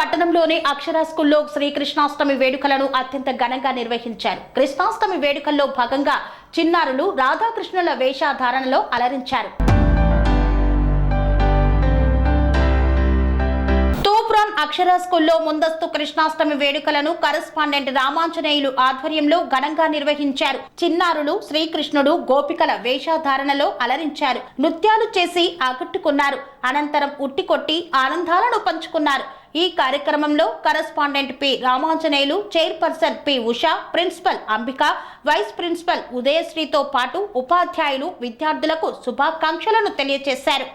పట్టణంలోని అక్షర స్కూల్లో శ్రీకృష్ణాష్టమి వేడుకలను అత్యంత ఘనంగా నిర్వహించారు. కృష్ణాష్టమి వేడుకల్లో భాగంగా చిన్నారులు రాధాకృష్ణుల వేషధారణలో అలరించారు. అక్షర స్కూల్లో ముందస్తు కృష్ణాష్టమి వేడుకలను కరెస్పాండెంట్ రామాంజనేయులు ఆధ్వర్యంలో ఘనంగా నిర్వహించారు. చిన్నారులు శ్రీకృష్ణుడు గోపికల వేషధారణలో అలరించారు. నృత్యాలు చేసి ఆకట్టుకున్నారు. అనంతరం ఉట్టికొట్టి ఆనందాలను పంచుకున్నారు. ఈ కార్యక్రమంలో correspondent P Ramanjaneyulu, chairperson P Usha, principal Ambika, vice principal ఉదయశ్రీతో పాటు ఉపాధ్యాయులు విద్యార్థులకు శుభాకాంక్షలను తెలియజేశారు.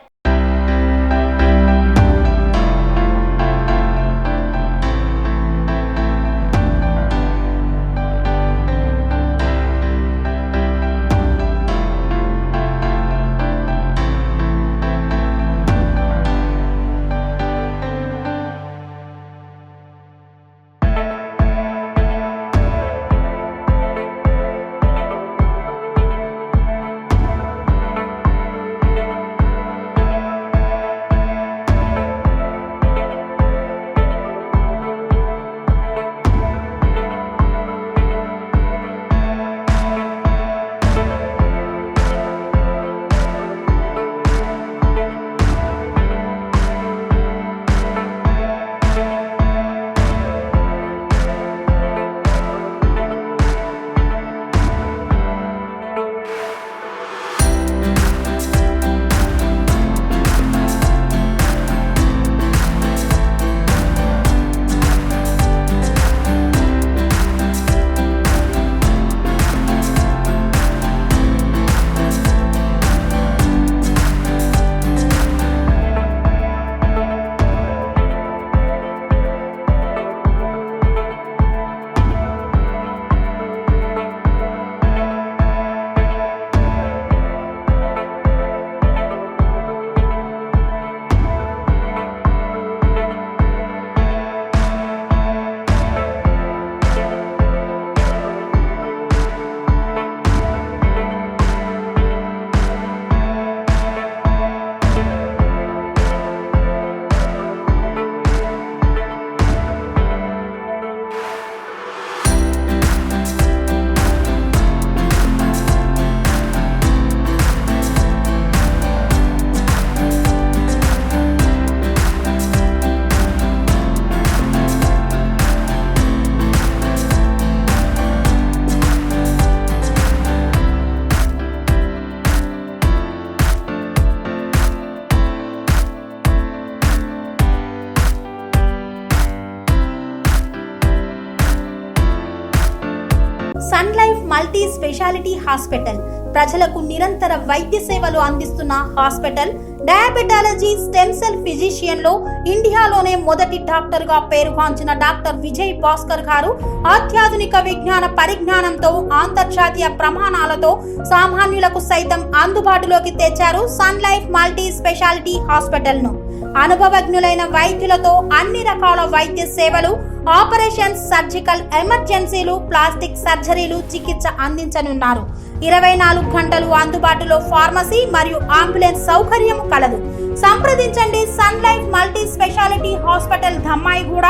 Sun life multi speciality hospital ప్రజలకు నిరంతర వైద్య సేవలు అందిస్తున్న hospital. Diabetology, stem cell physician లో ఇండియాలోనే మొదటి డాక్టర్ గా పేరుగాంచిన డాక్టర్ విజయ్ భాస్కర్ గారు అత్యాధునిక విజ్ఞాన పరిజ్ఞానంతో అంతర్జాతీయ ప్రమాణాలతో సామాన్యులకు సైతం అందుబాటులోకి తెచ్చారు Sun life multi speciality hospital ను. అనుభవజ్ఞులైన వైద్యులతో అన్ని రకాల వైద్య సేవలు, ఆపరేషన్స్, సర్జికల్ ఎమర్జెన్సీలు, ప్లాస్టిక్ సర్జరీలు, చికిత్స అందించనున్నారు. 24 గంటలు అందుబాటులో ఫార్మసీ మరియు అంబులెన్స్ సౌకర్యం కలదు. సంప్రదించండి Sun life multi speciality hospital, Dammaiguda.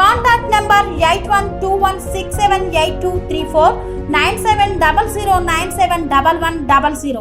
Contact number 8121678234, 9700971100.